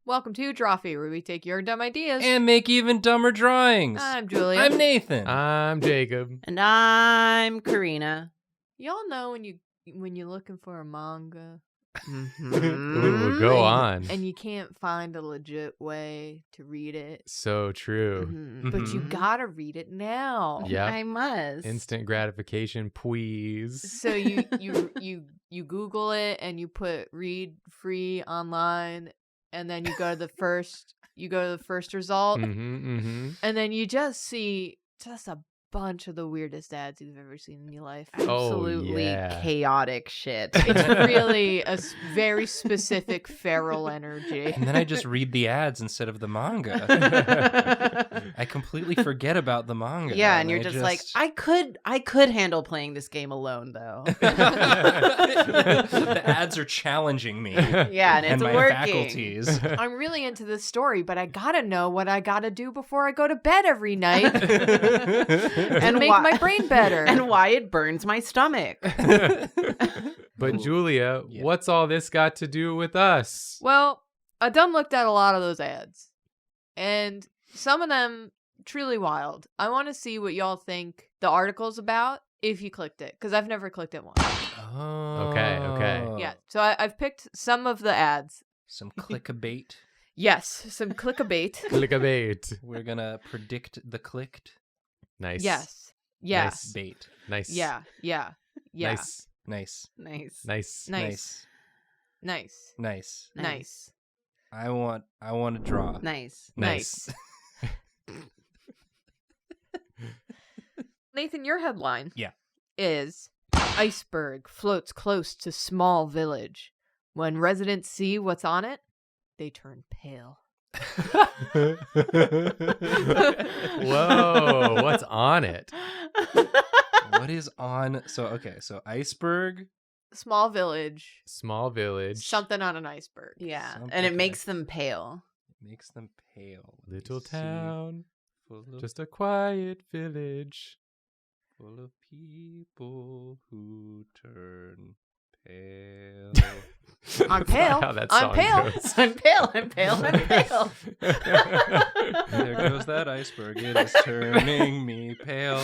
Welcome to Drawfee, where we take your dumb ideas and make even dumber drawings. I'm Julia. I'm Nathan. I'm Jacob. And I'm Karina. Y'all know when you're looking for a manga Ooh, go on. and you can't find a legit way to read it. So true. But you gotta read it now. Yeah. I must. Instant gratification, please. So you Google it and you put read free online, and then you go to the first result, and then you just see just a bunch of the weirdest ads you've ever seen in your life. Absolutely yeah. chaotic shit. It's really a very specific feral energy. And then I just read the ads instead of the manga. I completely forget about the manga. Yeah, and you're just like, I could handle playing this game alone though. The ads are challenging me. Yeah, and it's my working. faculties. I'm really into this story, but I gotta know what I gotta do before I go to bed every night and make my brain better. And why it burns my stomach. But Julia, Yeah. what's all this got to do with us? Well, I done looked at a lot of those ads, and some of them truly wild. I want to see what y'all think the article's about if you clicked it, because I've never clicked it once. Oh. Okay. Yeah, so I've picked some of the ads. Some clickbait. Yes, some clickbait. Clickabait. We're gonna predict the clicked Nice. Yes. Yeah. Nice. bait. Nice. Yeah. Yeah. Yeah. Nice. Nice. Nice. Nice. Nice. Nice. Nice. Nice. I want to draw. Nice. Nice. Nathan, your headline is Iceberg floats close to small village. When residents see what's on it, they turn pale. Whoa, what's on it? What is on? So iceberg. Small village. Small village. Something on an iceberg. Yeah. Something And it like- makes them pale. Makes them pale. Let me Little see. town. Full of, Just a quiet village. full of people who turn pale. I'm That's not pale. how that I'm song pale. goes. I'm pale. I'm pale. I'm pale. There goes that iceberg. It is turning me pale.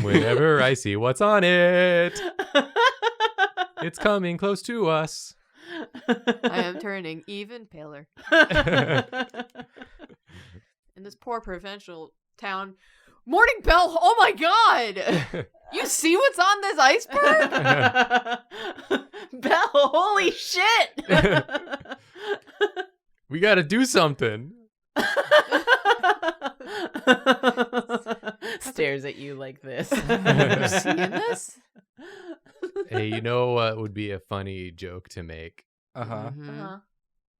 Whenever I see what's on it, it's coming close to us. I am turning even paler. In this poor provincial town. Morning Bell, oh my god! You see what's on this iceberg? Belle, holy shit! We gotta do something. Stares at you like this. You seeing this? Hey, you know what would be a funny joke to make? Uh-huh. Uh-huh.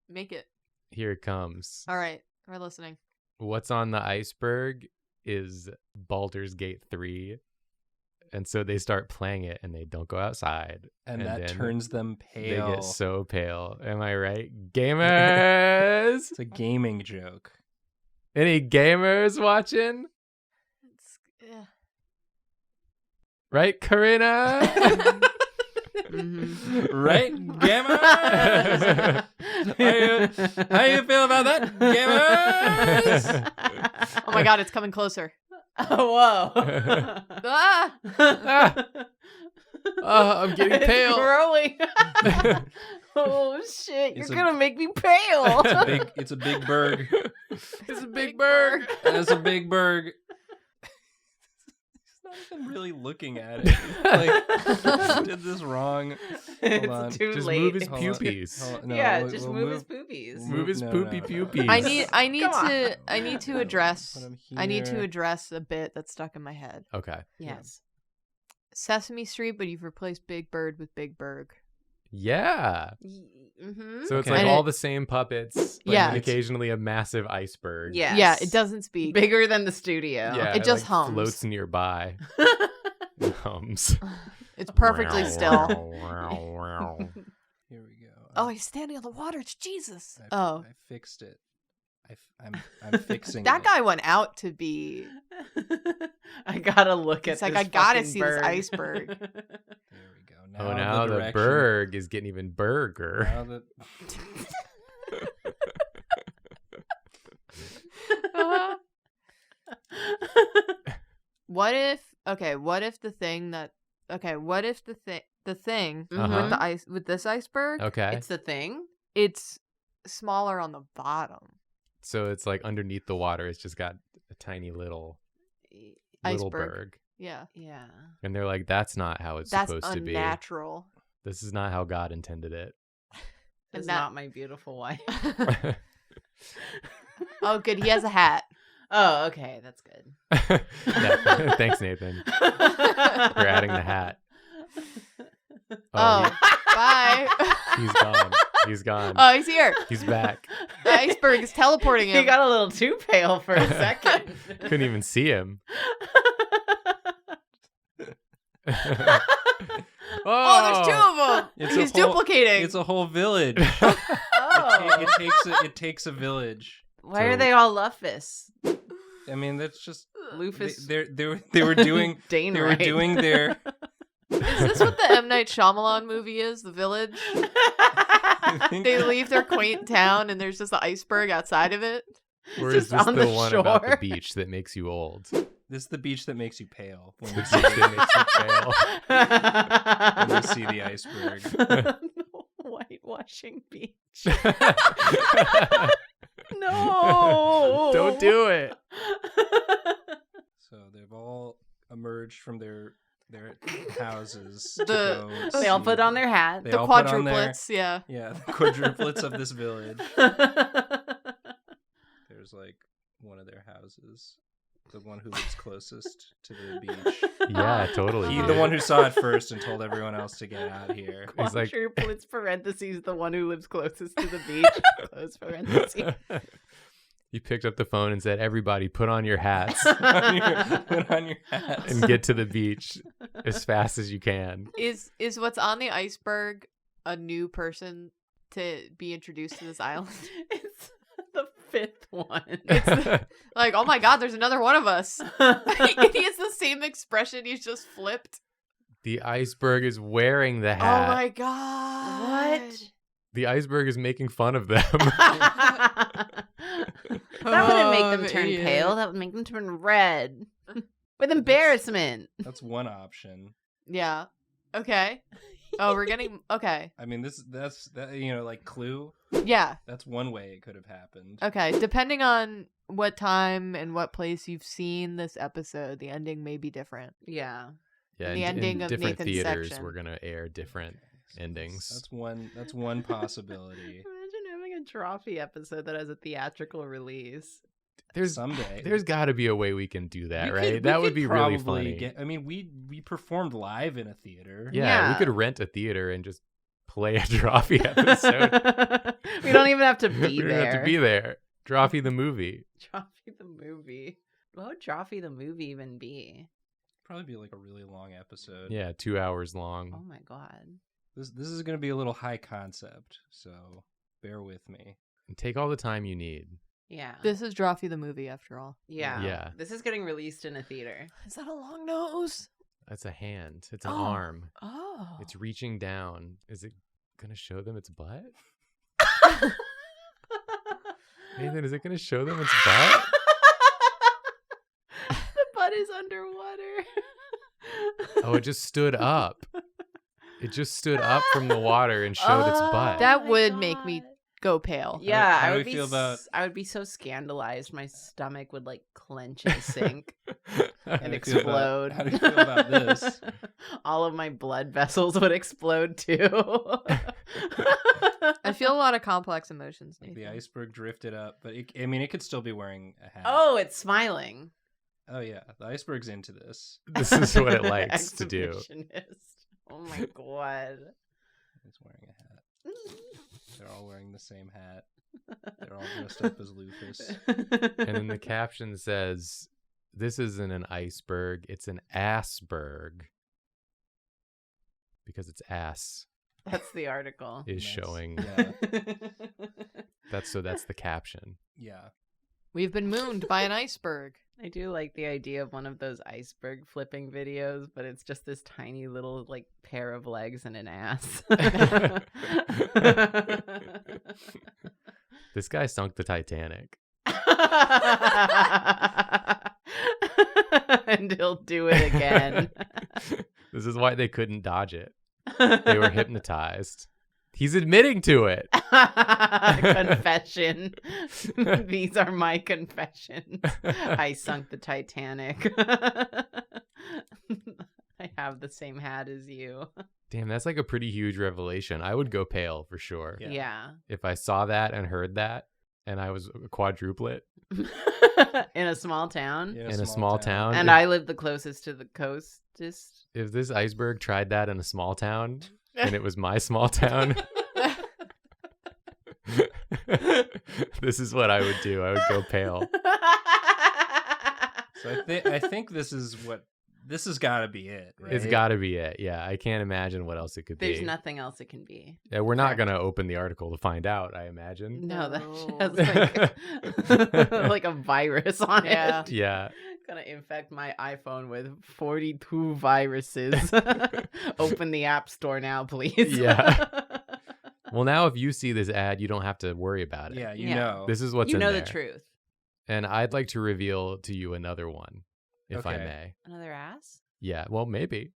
Make it. Here it comes. All right, we're listening. What's on the iceberg is Baldur's Gate 3. And so they start playing it and they don't go outside. And that then turns them They pale. get so pale. Am I right? Gamers! It's a gaming joke. Any gamers watching? It's, yeah. Right, Karina? Right, gamers? How you feel about that, gamers? Oh my god, it's coming closer. Oh, whoa. Ah! I'm getting It's pale. growing. Oh shit, It's you're a- gonna make me pale. It's a big berg. It's a big bird. It's a big berg. He's not even really looking at it. Like, did this wrong. Hold on. It's too Just late. move his Hold on. poopies. Hold on. No, yeah, we'll- just we'll move his poopies. Move his No, poopy no. poopies. I need Come to address Put 'em I need to here. address a bit that's stuck in my head. Okay. Yes. Sesame Street, but you've replaced Big Bird with Big Berg. Yeah. Mm-hmm. So it's Okay. like And all it- the same puppets, but Yeah. then occasionally a massive iceberg. Yes. Yeah, it doesn't speak. Bigger than the studio. Yeah, It just like hums. floats nearby. It hums. It's perfectly still. Here we go. Oh, he's standing on the water. It's Jesus. I Oh, fixed it. I'm fixing That it. guy went out to be. I gotta look It's at like, this I gotta fucking see this berg. iceberg. There we go. Now the direction- berg is getting even burger. Now the What if the thing Mhm. with this iceberg, Okay. It's the thing. it's smaller on the bottom. So it's like underneath the water, it's just got a tiny little Iceberg. berg. Yeah. Yeah. And they're like, that's not how it's That's supposed to be. unnatural. This is not how God intended it. It's that- not my beautiful wife. Oh, good. He has a hat. Oh, okay. That's good. Yeah, thanks, Nathan, for adding the hat. Oh, bye. He's gone. He's gone. Oh, he's here. He's back. The iceberg is teleporting him. He got a little too pale for a second. Couldn't even see him. Oh, there's two of them. It's He's a whole- duplicating. It's a whole village. Oh. It takes a village. Why are they all Luffus? I mean, that's just Lufus. they were doing Dane they were Wright. doing their. Is this what the M. Night Shyamalan movie is? The Village? I think- They leave their quaint town and there's just the iceberg outside of it. Or just is this on the the one about the shore. beach that makes you old? This is the beach that makes you pale when The you beach see, that when you makes you see the iceberg. Whitewashing beach. pale. No. Don't do it. So they've all emerged from their houses. The- to go They all see- put on their hat. They The all put on their- quadruplets, yeah. Yeah, the quadruplets of this village. There's like one of their houses, the one who lives closest to the beach. Yeah, totally. He's dude. the one who saw it first and told everyone else to get out here. He's like- Quadruplets parentheses, the one who lives closest to the beach. Close parentheses. He picked up the phone and said, "Everybody, put on your hats Put on your hats. and get to the beach as fast as you can." Is what's on the iceberg a new person to be introduced to this island? It's the fifth one. Like, oh my god, there's another one of us. He has the same expression, he's just flipped. The iceberg is wearing the Oh hat. my god. The iceberg is making fun of them. That wouldn't make them Oh, turn idiot. pale. That would make them turn red. With embarrassment. That's one option. Yeah. Okay. Oh, we're getting okay. I mean, that's like Clue. Yeah. That's one way it could have happened. Okay. Depending on what time and what place you've seen this episode, the ending may be different. Yeah. Yeah, The in ending of different Nathan's theaters, section. we're gonna air different endings. That's one possibility. Imagine having a Drawfee episode that has a theatrical release. Someday There's got to be a way we can do that, We right? could- That we would could be really probably funny. I mean, we performed live in a theater. Yeah, we Yeah. could rent a theater and just play a Drawfee episode. We don't even have to We be don't there. have to be there. Drawfee the movie. Drawfee the movie. What would Drawfee the movie even be? Probably be like a really long episode. Yeah, 2 hours long. Oh my god. This is going to be a little high concept, so bear with me. And take all the time you need. Yeah. This is Drawfee the movie, after all. Yeah. Yeah. This is getting released in a theater. Is that a long nose? That's a hand. It's an Oh. arm. Oh. It's reaching down. Is it gonna show them its butt? Nathan, is it gonna show them its butt? The butt is underwater. Oh, it just stood up. It just stood up from the water and showed its butt. That Oh my would make me God. go pale. Yeah, how I do would we be. feel about- I would be so scandalized. My stomach would like clench and sink How and do you feel explode. how do you feel about this? All of my blood vessels would explode too. I feel a lot of complex emotions, Like Nathan. the iceberg drifted up, but it could still be wearing a hat. Oh, it's smiling. Oh yeah, the iceberg's into this. This is what it likes to do. Exhibitionist. Oh my god. It's wearing a hat. They're all wearing the same hat. They're all dressed up as Lufus. And then the caption says, "This isn't an iceberg, it's an assberg." Because it's ass. That's the article. is Yes. showing. Yeah. That's the caption. Yeah. We've been mooned by an iceberg. I do like the idea of one of those iceberg flipping videos, but it's just this tiny little like pair of legs and an ass. This guy sunk the Titanic. And he'll do it again. This is why they couldn't dodge it. They were hypnotized. He's admitting to it. Confession. These are my confessions. I sunk the Titanic. I have the same hat as you. Damn, that's like a pretty huge revelation. I would go pale for sure. Yeah. Yeah. If I saw that and heard that and I was a quadruplet In a small town. in a small town. And I live the closest to the coastest. If this iceberg tried that in a small town and it was my small town, this is what I would do. I would go pale. So I think this has got to be it, right? It's got to be it. Yeah, I can't imagine what else it could There's be. nothing else it can be. Yeah, we're not going to open the article to find out, I imagine. No, that No. has like a virus on Yeah. it. Yeah. Gonna infect my iPhone with 42 viruses. Open the app store now, please. Yeah. Well, now if you see this ad, you don't have to worry about it. Yeah, you Yeah. know. This is what's You in know there. the truth. And I'd like to reveal to you another one, if I Okay. may. Another ass? Yeah, well, maybe.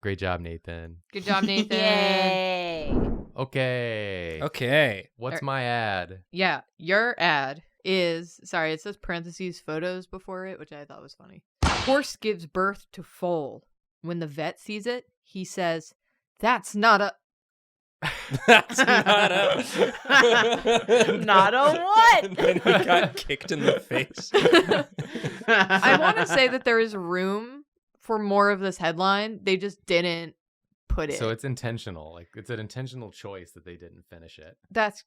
Great job, Nathan. Good job, Nathan. Yay! Okay. Okay. What's my ad? Yeah, your ad is, sorry, it says parentheses photos before it, which I thought was funny. Horse gives birth to foal. When the vet sees it, he says, "That's not a..." That's not a... Not a what? And then he got kicked in the face. I want to say that there is room for more of this headline. They just didn't put it. So it's intentional. Like, it's an intentional choice that they didn't finish it. That's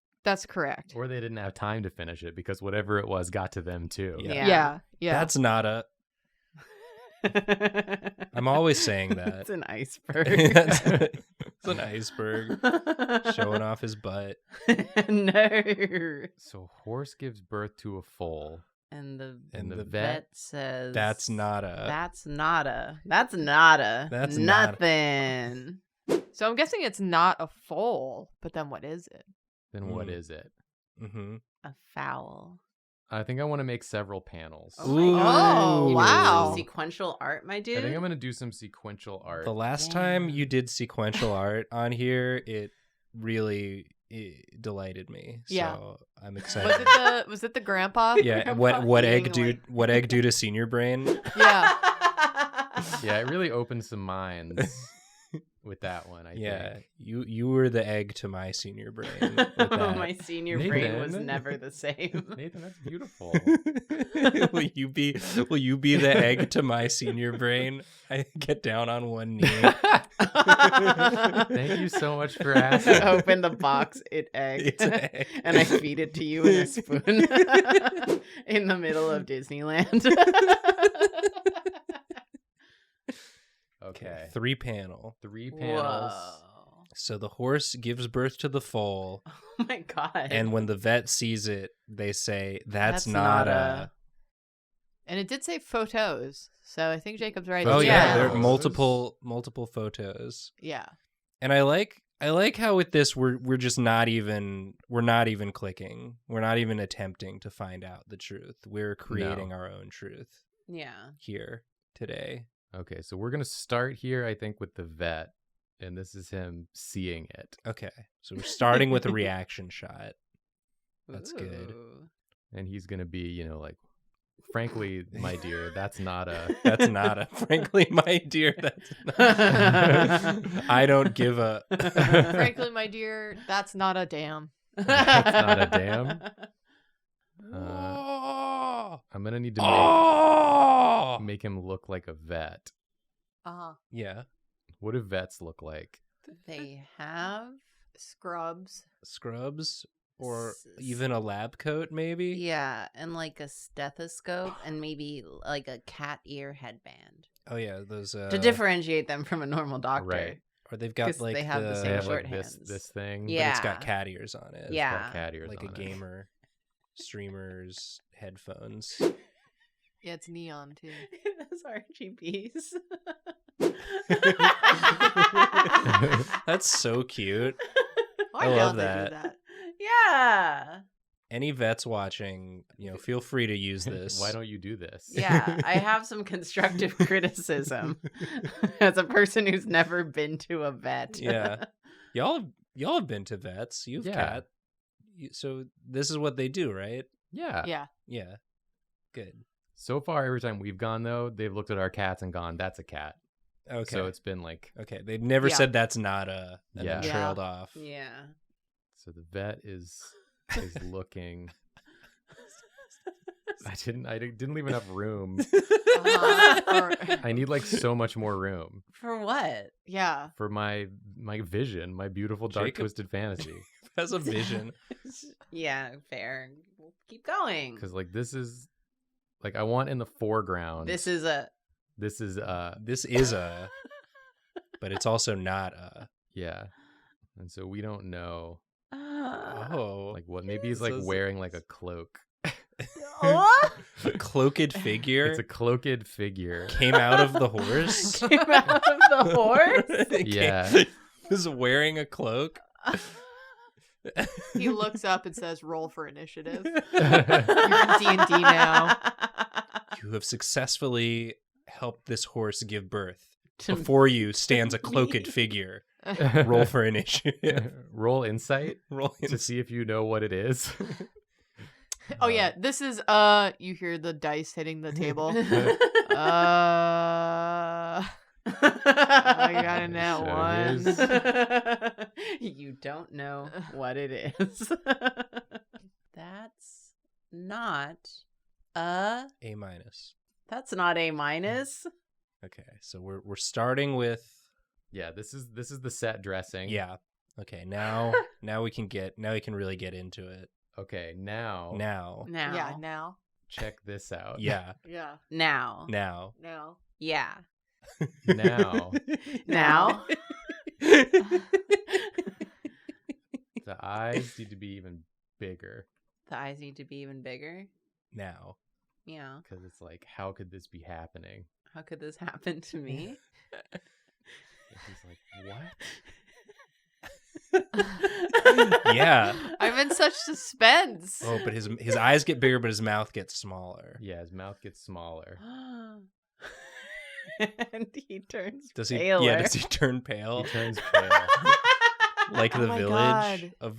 correct. Or they didn't have time to finish it because whatever it was got to them too. Yeah. Yeah. That's not a... I'm always saying that. It's an iceberg. It's an iceberg showing off his butt. No. So horse gives birth to a foal. And the And the vet says That's not a... That's nada. That's nothing. So I'm guessing it's not a foal, but then what is it? Then what Mm. is it? Mm-hmm. A foul. I think I want to make several panels. Ooh. Oh, wow. Sequential art, my dude. I think I'm going to do some sequential art. The last Damn. time you did sequential art on here, it really delighted me. Yeah. So I'm excited. Was it the grandpa? Yeah, what egg Being do like- what egg do to senior brain? Yeah. Yeah, it really opened some minds with that one, I Yeah, think. you were the egg to my senior brain. With that. My senior brain was Nathan. never the same. Nathan, that's beautiful. will you be the egg to my senior brain? I get down on one knee. Thank you so much for asking. I open the box, it egg, It's an egg. and I feed it to you in a spoon in the middle of Disneyland. Okay. Three panel. 3 panels. Whoa. So the horse gives birth to the foal, Oh my god. and when the vet sees it, they say, "That's, That's not not a." And it did say photos, so I think Jacob's right. Oh yeah, Yeah. there are Photos. multiple photos. Yeah. And I like how with this we're just not even clicking. We're not even attempting to find out the truth. We're creating our own truth Yeah. here today. Okay, so we're going to start here, I think, with the vet. And this is him seeing it. Okay. So we're starting with a reaction shot. That's good. Ooh. And he's going to be, like, frankly, my dear, that's not a... That's not a frankly, my dear, that's not I don't give a Frankly, my dear, that's not a damn. That's not a damn. I'm going to need to make him look like a vet. Uh-huh. Yeah. What do vets look like? They have Scrubs. Scrubs or S- even a lab coat maybe? yeah, and like a stethoscope and maybe like a cat ear headband Oh yeah, those to differentiate them from a normal doctor. Right. Or they've got 'Cause like they have the They same have short like hands. this thing. but Yeah. it's got cat ears on it. Yeah. Got cat ears Like a on it. gamer streamer's headphones. Yeah, it's neon too. Those RGBs. That's so cute. Why I love don't they that. do that? Yeah. Any vets watching, feel free to use this. Why don't you do this? Yeah, I have some constructive criticism as a person who's never been to a vet. Yeah. Y'all have been to vets. You've Yeah. cat. So this is what they do, right? Yeah. Yeah. Yeah. Good. So far, every time we've gone though, they've looked at our cats and gone, "That's a cat." Okay. So it's been like, Okay. They've never Yeah. said that's not a, and then Yeah. trailed off. Yeah. so the vet is looking. I didn't leave enough room. I need like so much more room For what? Yeah. for my vision, my beautiful dark Jacob- twisted fantasy. Has a vision. Yeah, fair. We'll keep going. Because like this is like I want in the foreground. This is a. This is This is a, but it's also not a. yeah, and so we don't know Oh. like what. Maybe he's like So- wearing like a cloak. What? A cloaked figure It's a cloaked figure. came out of the horse. Came out of the horse? Yeah. Was wearing a cloak. He looks up and says, "Roll for initiative." You're in D&D now. You have successfully helped this horse give birth. To Before you stands a cloaked figure. Roll for initiative. Roll insight Roll to see if you know what it is. Oh yeah, this is you hear the dice hitting the table. I got a nat So one. You don't know what it is. That's not a. A minus. That's not A minus. Okay, so we're starting with Yeah, this is the set dressing. yeah. Okay, now we can really get into it. Okay, now Now. Yeah, now. check this out. Yeah. Yeah. Now. Now. Now. Yeah. Now Now. the eyes need to be even bigger The eyes need to be even bigger. Now. Yeah. because it's like, how could this be happening? How could this happen to me? He's like, what? Yeah. I'm in such suspense. Oh, but his eyes get bigger, but his mouth gets smaller. Yeah, his mouth gets smaller. And he turns Does he? paler. Yeah. Does he turn pale? He turns pale. Like Oh the my village God. of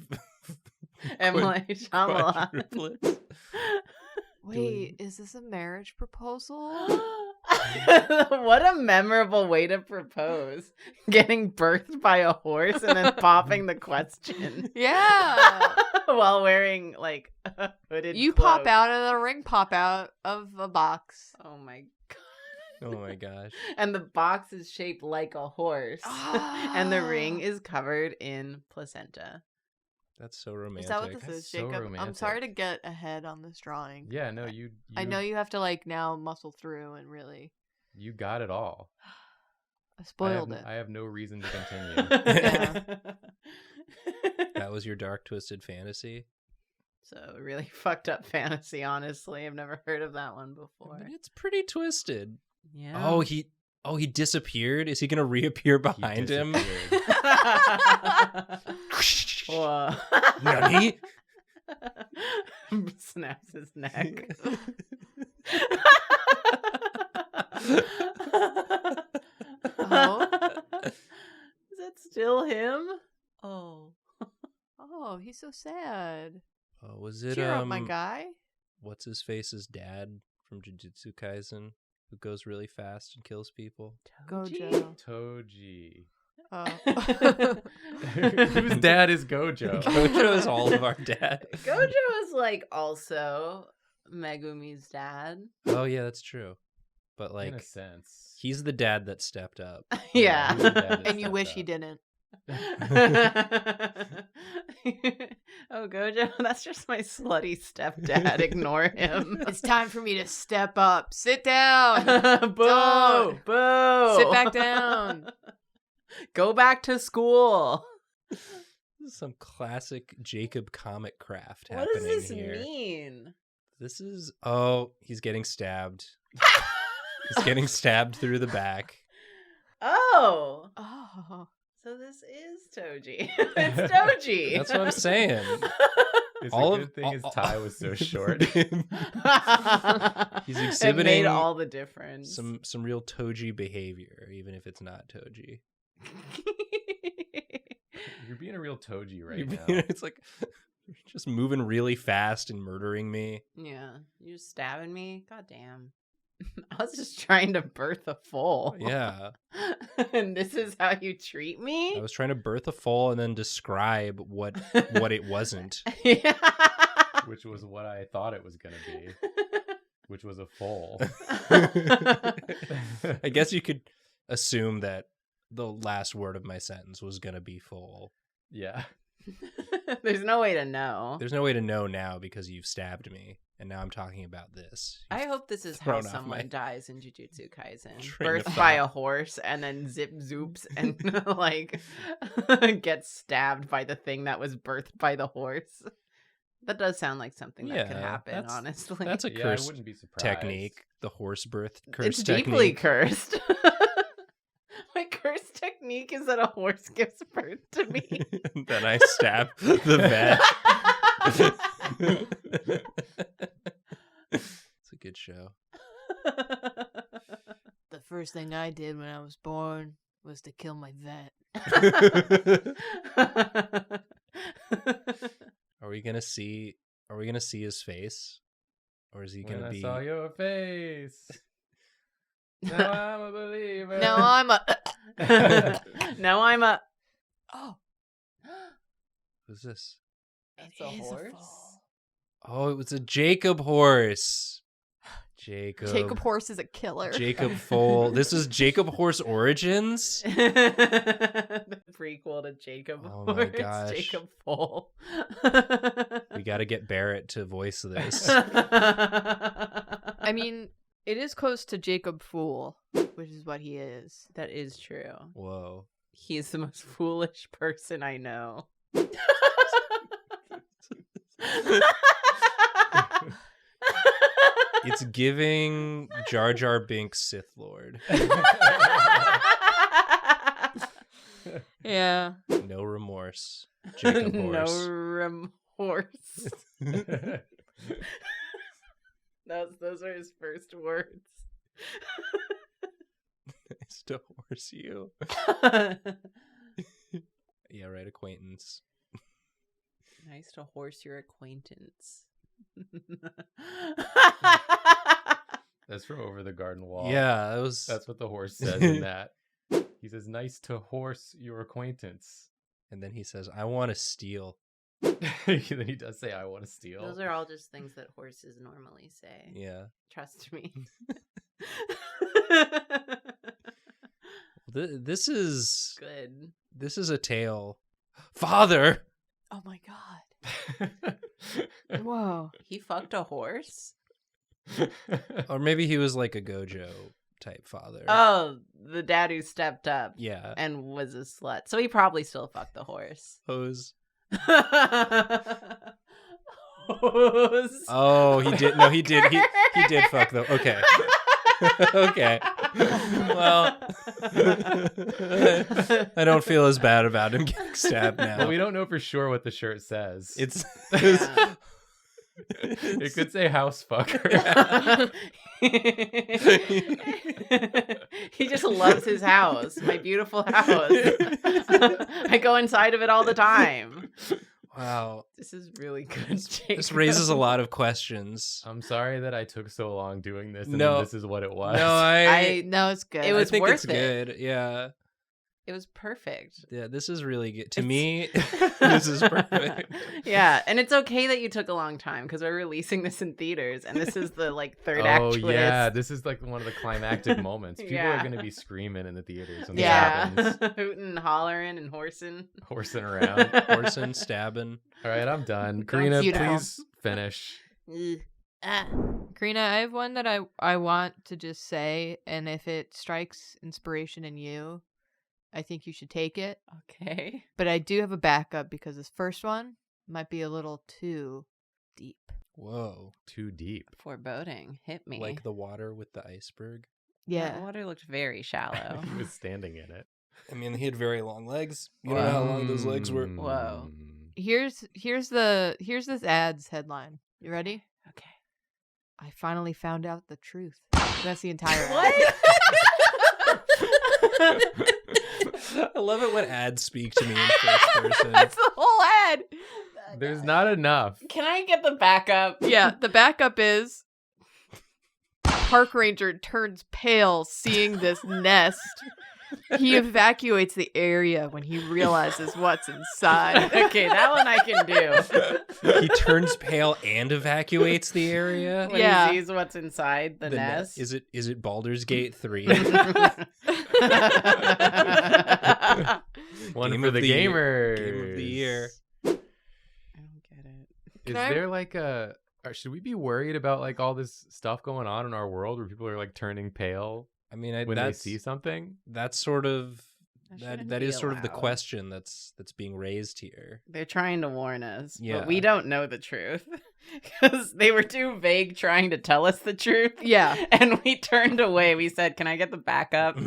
M. Night Shyamalan. quadruplets. Wait, is this a marriage proposal? What a memorable way to propose. Getting birthed by a horse and then popping the question. Yeah. While wearing like a hooded You cloak. pop out and the ring pop out of a box. Oh my god. Oh my gosh. And the box is shaped like a horse. And the ring is covered in placenta. That's so romantic. Is that what this That's is, so Jacob? I'm romantic. sorry to get ahead on this drawing. Yeah, no, you I know you have to like now muscle through and really. you got it all. I spoiled it. I have no reason to continue. Yeah. That was your dark twisted fantasy? So really fucked up fantasy, honestly. I've never heard of that one before. But it's pretty twisted. Yeah. Oh, he disappeared? Is he gonna reappear He behind him? disappeared. Whoa. Nani? Snaps his neck. Oh. Is that still him? Oh. Oh, he's so sad. Oh, was it Cheer up, my guy. what's his face's dad from Jujutsu Kaisen who goes really fast and kills people? Gojo. Toji. Oh. Whose dad is Gojo? Gojo is all of our dad. Gojo is like also Megumi's dad. Oh yeah, that's true. But In like a sense. he's the dad that stepped up. Yeah. he's the dad that And you stepped wish up. he didn't. Oh, Gojo, that's just my slutty stepdad. Ignore him. It's time for me to step up. Sit down. Boo! Don't. Boo! Sit back down. Go back to school. This is some classic Jacob comic craft What happening does this here. mean? This is he's getting stabbed. He's getting stabbed through the back. Oh. Oh. So this is Toji. It's Toji. That's what I'm saying. It's All a of- good thing his all- tie was so short. He's It exhibiting made all the difference. some real Toji behavior, even if it's not Toji. You're being a real Toji right You're now. being- It's like you're just moving really fast and murdering me. Yeah, you just stabbing me? God damn. I was just trying to birth a foal. Yeah. And this is how you treat me? I was trying to birth a foal and then describe what it wasn't. Yeah. Which was what I thought it was going to be, which was a foal. I guess you could assume that the last word of my sentence was going to be foal. Yeah. There's no way to know. There's no way to know now because you've stabbed me, and now I'm talking about this. I hope this is how thrown off someone my dies in Jujutsu Kaisen. train of Birthed by thought. a horse and then zip zoops and like gets stabbed by the thing that was birthed by the horse. That does sound like something that could Yeah, happen, that's- honestly. That's a Yeah, I cursed wouldn't be surprised. technique. The horse birth curse It's technique. deeply cursed. My cursed technique is that a horse gives birth to me. Then I stab the vet. It's a good show. The first thing I did when I was born was to kill my vet. Are we gonna see his face? Or is he When gonna I be saw your face. Now I'm a believer. Now I'm a. Now I'm a. Oh, who's this? It's it a is horse? foal. Oh, it was a Jacob horse. Jacob Horse is a killer. Jacob Foal. This is Jacob Horse Origins? The prequel to Jacob Oh Horse. my gosh. Jacob Foal. We gotta get Barrett to voice this. I mean, it is close to Jacob Fool, which is what he is. That is true. Whoa. He's the most foolish person I know. It's giving Jar Jar Binks Sith Lord. Yeah. No remorse. Jacob No Horse. remorse. Those are his first words. Nice to horse you. Yeah, right, acquaintance. Nice to horse your acquaintance. That's from Over the Garden Wall. Yeah, that was. That's what the horse says in that. He says, nice to horse your acquaintance. And then he says, "I want to steal." Then he does say, I want to steal. Those are all just things that horses normally say. Yeah. Trust me. This is Good. this is a tale. Father. Oh my god. Whoa. He fucked a horse? Or maybe he was like a Gojo type father. Oh, the dad who stepped up Yeah. and was a slut. So he probably still fucked the horse. Hose. Hose. Oh, he did. No, he did. He did fuck though. Okay. Okay. Well, I don't feel as bad about him getting stabbed now. Well, we don't know for sure what the shirt says. It's. Yeah. It could say house fucker. He just loves his house, my beautiful house. I go inside of it all the time. Wow. This is really good. This raises a lot of questions. I'm sorry that I took so long doing this, and No. then this is what it was. No, I No, it's good. It was think worth it's it. good. Yeah. It was perfect. Yeah, this is really good. To It's- me, this is perfect. Yeah, and it's okay that you took a long time because we're releasing this in theaters, and this is the third act Oh twist. yeah, this is like one of the climactic moments. People Yeah. are gonna be screaming in the theaters when Yeah, this happens, hooting and hollering and horsing. horsing around. Horsing, stabbing. All right, I'm done. Karina, Beautiful. please finish. Karina, I have one that I want to just say, and if it strikes inspiration in you, I think you should take it. Okay. But I do have a backup because this first one might be a little too deep. Whoa. Too deep. Foreboding. Hit me. Like the water with the iceberg. Yeah. That water looked very shallow. He was standing in it. I mean, he had very long legs. You don't know how long those legs were. Whoa. Here's this ad's headline. You ready? Okay. I finally found out the truth. That's the entire ad. What? I love it when ads speak to me in first person. That's the whole ad. There's not enough. Can I get the backup? Yeah, the backup is park ranger turns pale seeing this nest. He evacuates the area when he realizes what's inside. Okay, that one I can do. He turns pale and evacuates the area. When Yeah. he sees what's inside the nest. Is it Baldur's Gate 3? One Game for of the the year. gamers. Game of the year. I don't get it. Is I- there like or should we be worried about like all this stuff going on in our world where people are like turning pale I mean, when they that's see something? that's sort of That shouldn't that be is sort of the allowed. question that's being raised here. They're trying to warn us, Yeah. but we don't know the truth because they were too vague trying to tell us the truth. Yeah. And we turned away. We said, "Can I get the backup?"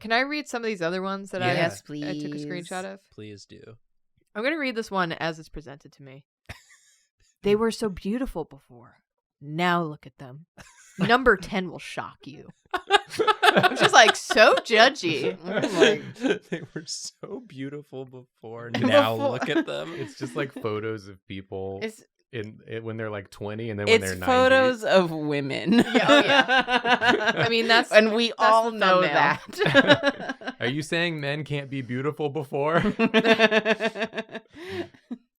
Can I read some of these other ones that Yeah. Yes, I please. took a screenshot of? Please do. I'm going to read this one as it's presented to me. They were so beautiful before. Now look at them. Number 10 will shock you. I'm just like so judgy. I'm like, They were so beautiful before. Now Before- look at them. It's just like photos of people it's when they're like 20 and then when they're 90. photos of women. Yeah, oh yeah. I mean, that's and we that's all the know thumbnail. that. Are you saying men can't be beautiful before?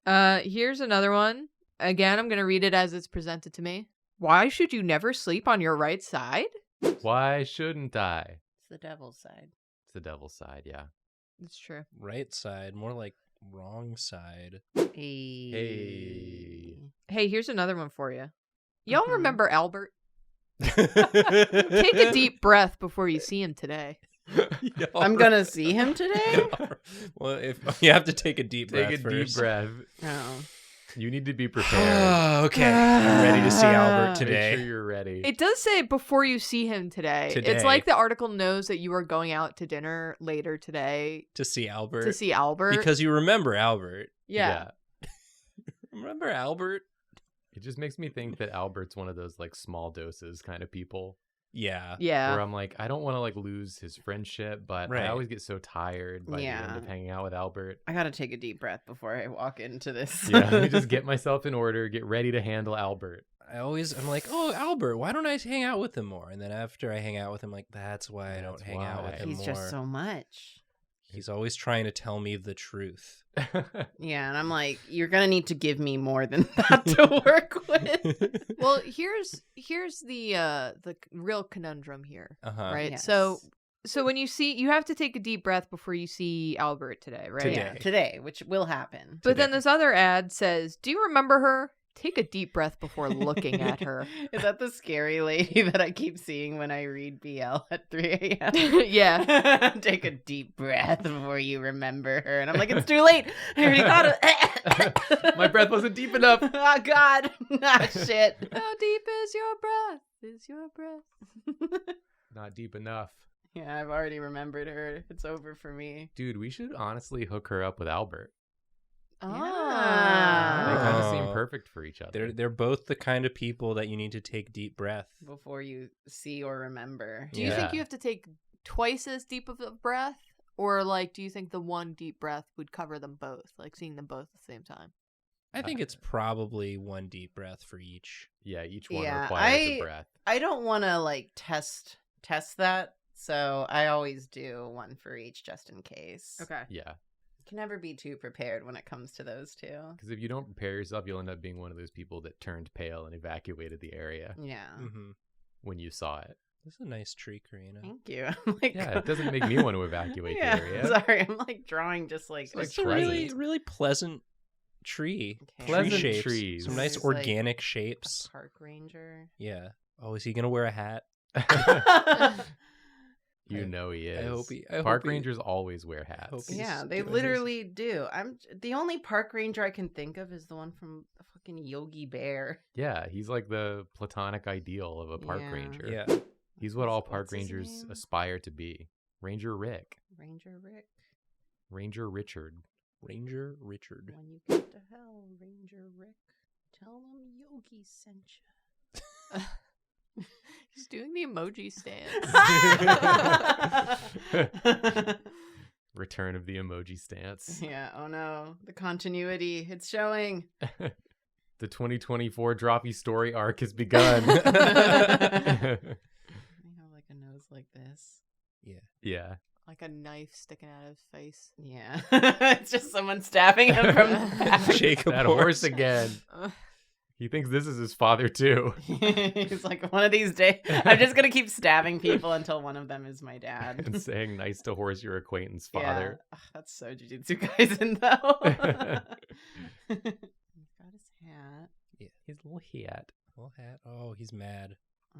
Here's another one. Again, I'm going to read it as it's presented to me. Why should you never sleep on your right side? Why shouldn't I? It's the devil's side. It's the devil's side, yeah. It's true. Right side, more like wrong side. Hey. Hey, here's another one for you. Y'all Mhm. remember Albert? Take a deep breath before you see him today. I'm gonna see him today? Well, if you have to take a deep breath Take a first. deep breath. Oh. You need to be prepared. Okay, I'm ready to see Albert Make today. sure you're ready. It does say before you see him today. Today. It's like the article knows that you are going out to dinner later today To see Albert. to see Albert. Because you remember Albert. yeah. Remember Albert? It just makes me think that Albert's one of those like small doses kind of people. Yeah. Yeah. Where I'm like, I don't want to like lose his friendship, but Right. I always get so tired by the end Yeah. of hanging out with Albert. I gotta take a deep breath before I walk into this. Yeah, let me just get myself in order, get ready to handle Albert. I'm like, oh, Albert, why don't I hang out with him more? And then after I hang out with him, like, that's why I don't That's hang out with why. him He's more. just so much. He's always trying to tell me the truth. Yeah, and I'm like, you're gonna need to give me more than that to work with. Well, here's the real conundrum here, Uh-huh. right? Yes. So when you have to take a deep breath before you see Albert today, right? Today. Yeah, today, which will happen. But then Today. this other ad says, "Do you remember her? Take a deep breath before looking at her." Is that the scary lady that I keep seeing when I read BL at 3 a.m.? Yeah. Take a deep breath before you remember her. And I'm like, it's too late. I already thought of My breath wasn't deep enough. Oh, God. Ah, shit. How deep is your breath? Is your breath? Not deep enough. Yeah, I've already remembered her. It's over for me. Dude, we should honestly hook her up with Albert. They Ah. kind of Oh. seem perfect for each other. They're both the kind of people that you need to take deep breath. Before you see or remember. Do you think Yeah. you have to take twice as deep of a breath? Or, like, do you think the one deep breath would cover them both? Like, seeing them both at the same time? I think it's probably one deep breath for each. Yeah, each one Yeah, requires a I- breath. I don't want to, like, test that. So I always do one for each just in case. Okay. Yeah, Can never be too prepared when it comes to those two. because if you don't prepare yourself, you'll end up being one of those people that turned pale and evacuated the area Yeah. Mm-hmm. when you saw it. This is a nice tree, Karina. Thank you. I'm like, Yeah, it doesn't make me want to evacuate yeah, the area. sorry, I'm like drawing just like It's like a really, present. really pleasant tree. Okay. Pleasant tree shapes. trees. Some nice There's, like, organic a shapes. park ranger. Yeah. Oh, is he gonna wear a hat? You know he is. I hope Park he- rangers always wear hats. hope he's Yeah, they doing his- literally do. The only park ranger I can think of is the one from the fucking Yogi Bear. Yeah, he's like the platonic ideal of a park Yeah. ranger. Yeah. He's what all What's park his rangers name? aspire to be. Ranger Rick. Ranger Rick. Ranger Richard. Ranger Richard. When you get to hell, Ranger Rick, tell them Yogi sent you. He's doing the emoji stance. Return of the emoji stance. Yeah, oh no. The continuity. It's showing. The 2024 Drawfee story arc has begun. I have like a nose like this. Yeah. Like a knife sticking out of his face. Yeah. It's just someone stabbing him from the back. Jacob That horse again. He thinks this is his father too. He's like, one of these days, I'm just going to keep stabbing people until one of them is my dad. And saying nice to horse your acquaintance father. Yeah. Ugh, that's so Jujutsu Kaisen, though. He's got his hat. Yeah. His little hat. Little hat. Oh, he's mad.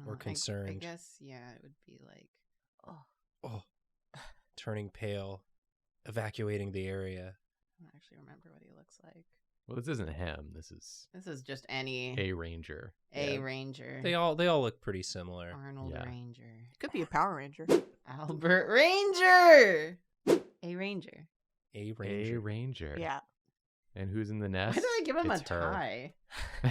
Or I concerned. guess, yeah, it would be like, Oh. Turning pale. Evacuating the area. I don't actually remember what he looks like. Well, this isn't him. This is This is just any a ranger. A Yeah. ranger. They all look pretty similar. Arnold Yeah. Ranger. Could be a Power Ranger. Albert Ranger. A ranger. A A ranger. ranger. Yeah. And who's in the Why nest? did I give him It's a her.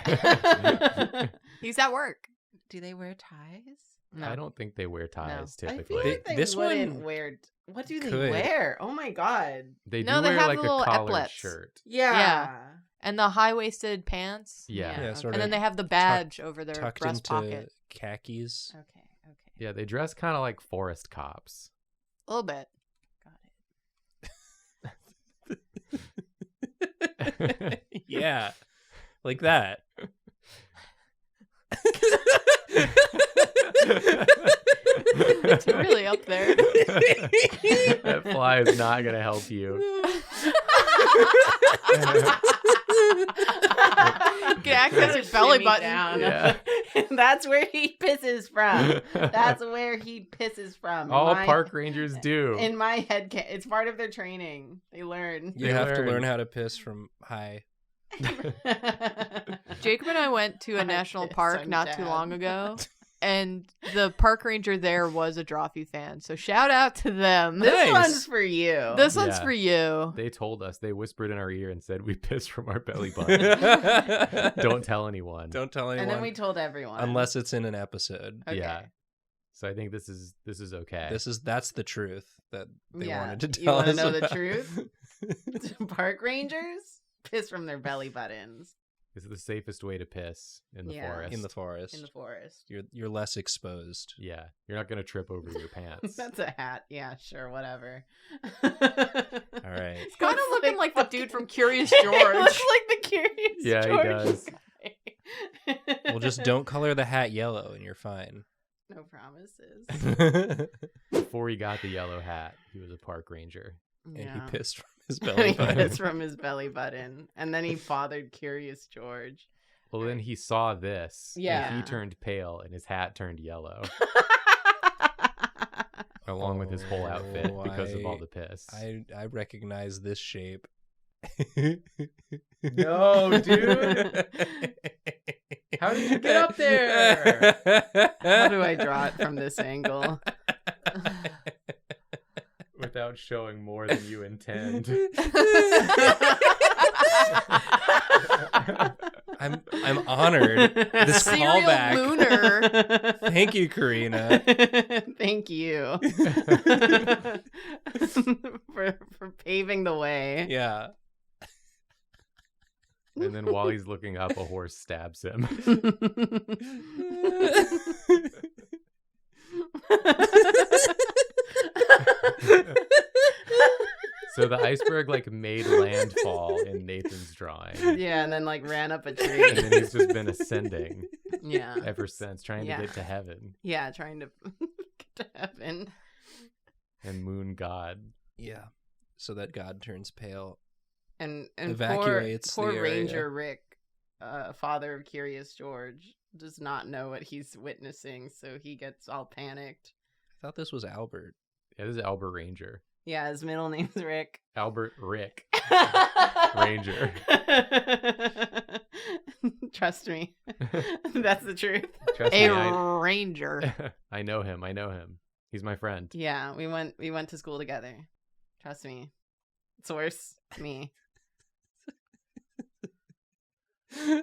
tie? He's at work. Do they wear ties? I don't think they wear ties I typically. feel like they This wouldn't one wear. What do they could. wear? Oh my god. They No, do they wear have like the a little collared epaulets. shirt. Yeah. And the high-waisted pants. Yeah. Yeah, sort And then of they have the badge over their tucked breast into pocket. khakis. Okay. Okay. Yeah, they dress kind of like forest cops. A little bit. Got it. Yeah. Like that. It's really up there. That fly is not going to help you. You can access your belly Shimmy button. down. Yeah. That's where he pisses from. That's where he pisses from. All park rangers do. In my head, it's part of their training. They learn. You They have to learn. learn how to piss from high. Jacob and I went to a I national piss park on not too Dad. long ago, and the park ranger there was a Drawfee fan. So shout out to them. This Nice. one's for you. This one's Yeah. for you. They told us, they whispered in our ear and said, we pissed from our belly button. Don't tell anyone. Don't tell anyone. and then we told everyone. unless it's in an episode. Okay. Yeah. So I think this is okay. That's the truth that they Yeah. wanted to You tell wanna us. know the truth? Park rangers piss from their belly buttons This is the safest way to piss in the Yeah. forest. in the forest. in the forest. You're less exposed. Yeah. You're not going to trip over your pants. That's a hat. Yeah, sure, whatever. All right. It's kind of looking like the dude from Curious It George. looks like the Curious Yeah, he George does. guy. Well, just don't color the hat yellow and you're fine. No promises. Before he got the yellow hat, he was a park ranger. And Yeah. he pissed from his And belly he button. pissed from his belly button, and then he fathered Curious George. Well, then he saw this. Yeah. And he turned pale and his hat turned yellow along with his whole outfit Oh, because of all the piss. I recognize this shape. No, dude. How did you get up there? How do I draw it from this angle? Without showing more than you intend. I'm honored. This Serial callback. mooner. Thank you, Karina. Thank you for paving the way. Yeah. And then while he's looking up, a horse stabs him. So the iceberg like made landfall in Nathan's drawing. Yeah, and then like ran up a And tree. then he's just been ascending Yeah. ever since, trying Yeah. to get to heaven Yeah, trying to get to heaven. and moon god. Yeah. So that God turns pale. And Evacuates poor the area. Ranger Rick, father of Curious George, does not know what he's witnessing, so he gets all panicked. I thought this was Albert. Yeah, this is Albert Ranger. Yeah, his middle name's Rick. Albert Rick Ranger. Trust me. That's the truth. Trust A me, ranger. I know him. He's my friend. Yeah, we went to school together. Trust me. Source me. Why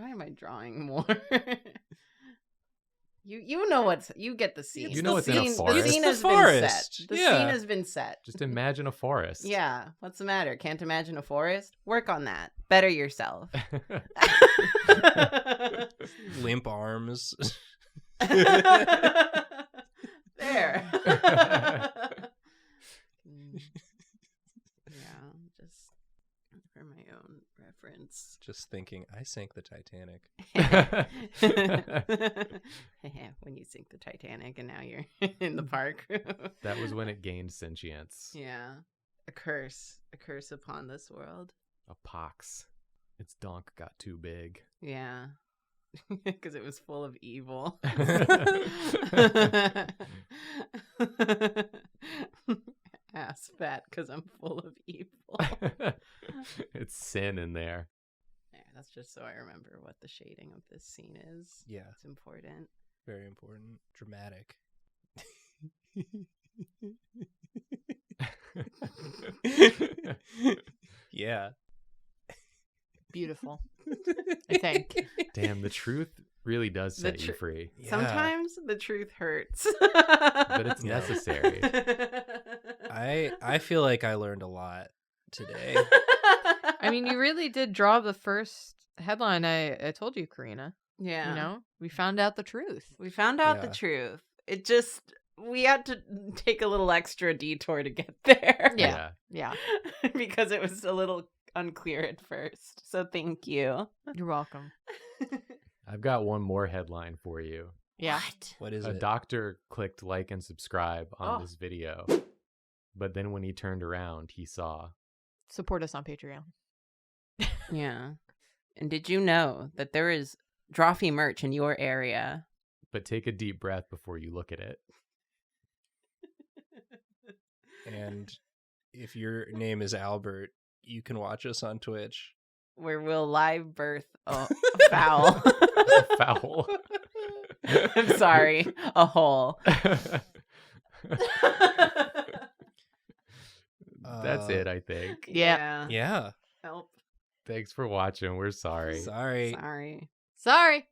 am I drawing more? You know you get the scene. You know it's in a forest. The scene has It's the been forest. set. The Yeah. scene has been set. Just imagine a forest. Yeah. What's the matter? Can't imagine a forest? Work on that. Better yourself. Limp arms. There. Yeah, just for my own reference. Just thinking, I sank the Titanic. When you sink the Titanic and now you're in the park. That was when it gained sentience. Yeah. A curse upon this world. A pox. Its donk got too big. Yeah. Because it was full of evil. Ass fat because I'm full of evil. It's sin in there. Yeah, that's just so I remember what the shading of this scene is. Yeah. It's important. Very important. Dramatic. Yeah. Beautiful. I think. Damn, the truth really does set you free. Yeah. Sometimes the truth hurts. But it's necessary. I feel like I learned a lot today. I mean, you really did draw the first headline I told you, Karina. Yeah. You know, we found out the truth. We found out the Yeah. truth. It just, we had to take a little extra detour to get there. Yeah. Yeah. Because it was a little unclear at first. So thank you. You're welcome. I've got one more headline for you. Yeah. What is A it? doctor clicked like and subscribe on Oh. this video. But then when he turned around, he saw. Support us on Patreon. Yeah. And did you know that there is Drawfee merch in your area? But take a deep breath before you look at it. And if your name is Albert, you can watch us on Twitch. Where we'll live birth a foul. Foul. I'm sorry. A hole. That's it, I think. Yeah. Yeah. Help. Thanks for watching. We're sorry. Sorry. Sorry. Sorry.